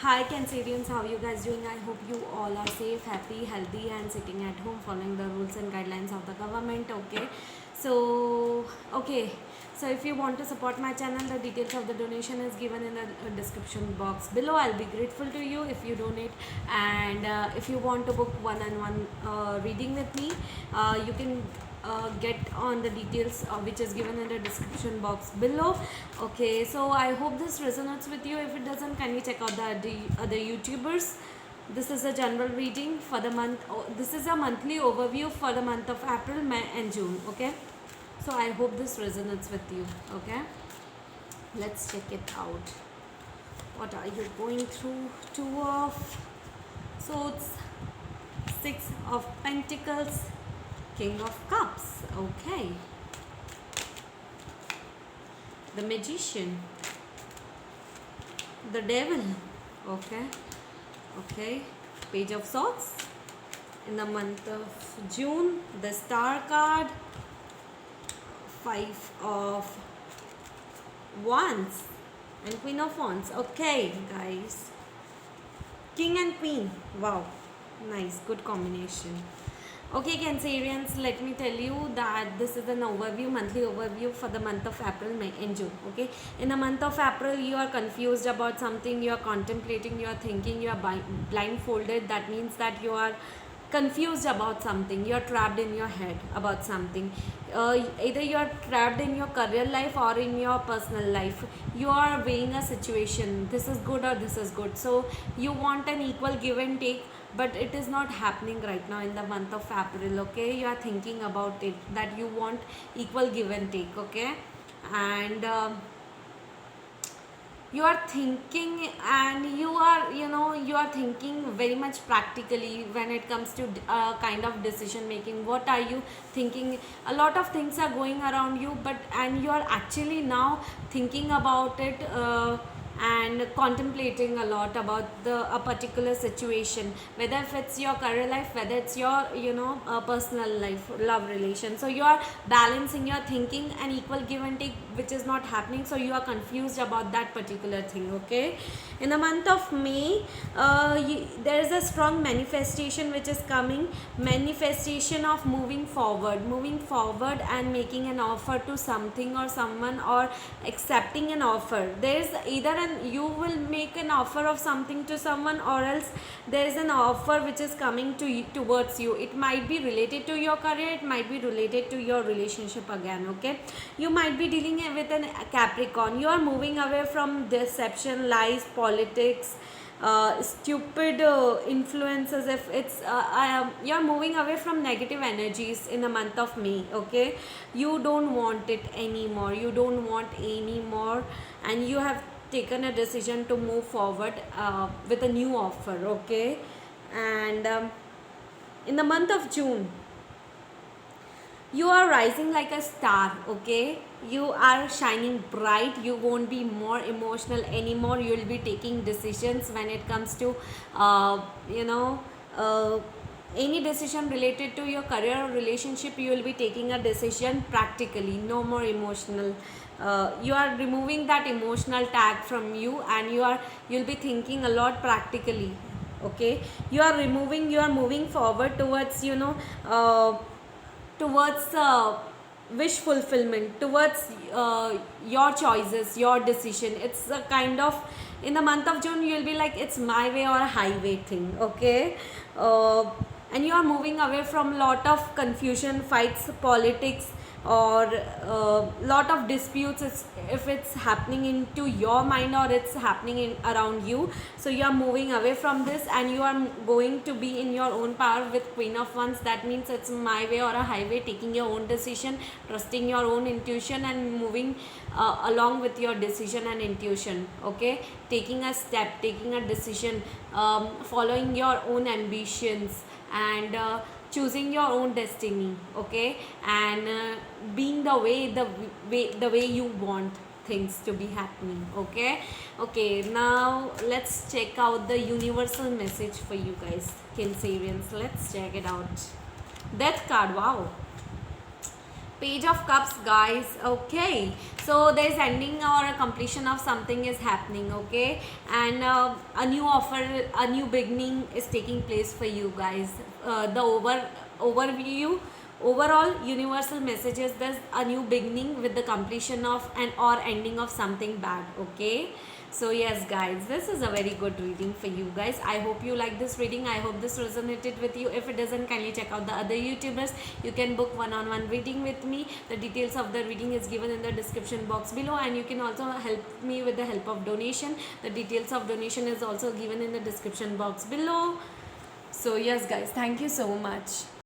Hi Cancerians, how you guys doing? I hope you all are safe, happy, healthy and sitting at home following the rules and guidelines of the government. So okay, so if you want to support my channel, the details of the donation is given in the description box below. I'll be grateful to you if you donate, and if you want to book one-on-one reading with me, you can get on the details which is given in the description box below. Okay, so I hope this resonates with you. If it doesn't, can we check out the other YouTubers? This is a general reading for the month. This is a monthly overview for the month of April, May and June. Okay, so I hope this resonates with you. Okay, let's check it out. What are you going through? Two of Swords, Six of Pentacles, King of Cups. Okay, the Magician, the Devil. Okay, okay, Page of Swords. In the month of June, the Star card, Five of Wands and Queen of Wands. Okay, guys, King and Queen. Wow, nice, good combination. Okay, Cancerians, let me tell you that this is an overview, monthly overview for the month of April, May and June. Okay, in the month of April, you are confused about something, you are contemplating, you are thinking, you are blindfolded. That means that you are confused about something, you are trapped in your head about something. Either you are trapped in your career life or in your personal life. You are weighing a situation, this is good or this is good. So you want an equal give and take, but it is not happening right now in the month of April. Okay, you are thinking about it, that you want equal give and take. Okay, and you are thinking, and you are thinking very much practically when it comes to kind of decision making. What are you thinking? A lot of things are going around you, and you are actually now thinking about it, and contemplating a lot about a particular situation, whether if it's your career life, whether it's your personal life, love relation. So you are balancing your thinking and equal give and take, which is not happening. So you are confused about that particular thing. Okay, in the month of May, there is a strong manifestation which is coming, manifestation of moving forward and making an offer to something or someone, or accepting an offer. There is either you will make an offer of something to someone, or else there is an offer which is coming to you, towards you. It might be related to your career, it might be related to your relationship again. Okay, you might be dealing with an Capricorn. You are moving away from deception, lies, politics, stupid influences. If it's you're moving away from negative energies in the month of May. Okay, you don't want it anymore, you don't want anymore, and you have taken a decision to move forward with a new offer. Okay, and in the month of June, you are rising like a star. Okay, you are shining bright, you won't be more emotional anymore. You will be taking decisions when it comes to you know uh, any decision related to your career or relationship. You will be taking a decision practically, no more emotional. You are removing that emotional tag from you, and you'll be thinking a lot practically. Okay, you are moving forward towards towards wish fulfillment, towards your choices, your decision. It's a kind of, in the month of June, you'll be like, it's my way or a highway thing. Okay, uh, and you are moving away from lot of confusion, fights, politics, or lot of disputes. If it's happening into your mind or it's happening around you. So you are moving away from this, and you are going to be in your own power with Queen of Wands. That means it's my way or a highway, taking your own decision, trusting your own intuition, and moving along with your decision and intuition. Okay, taking a step, taking a decision, following your own ambitions, and choosing your own destiny. Okay, and being the way you want things to be happening. Okay, okay, now let's check out the universal message for you guys, Cancerians. Let's check it out. Death card. Wow, Page of Cups, guys. Okay, so there's ending or a completion of something is happening. Okay, and a new offer, a new beginning is taking place for you guys. The overview, overall universal messages, there's a new beginning with the completion of and or ending of something bad. Okay, so yes guys, this is a very good reading for you guys. I hope you like this reading. I hope this resonated with you. If it doesn't, kindly check out the other YouTubers. You can book one-on-one reading with me. The details of the reading is given in the description box below, and you can also help me with the help of donation. The details of donation is also given in the description box below. So yes guys, thank you so much.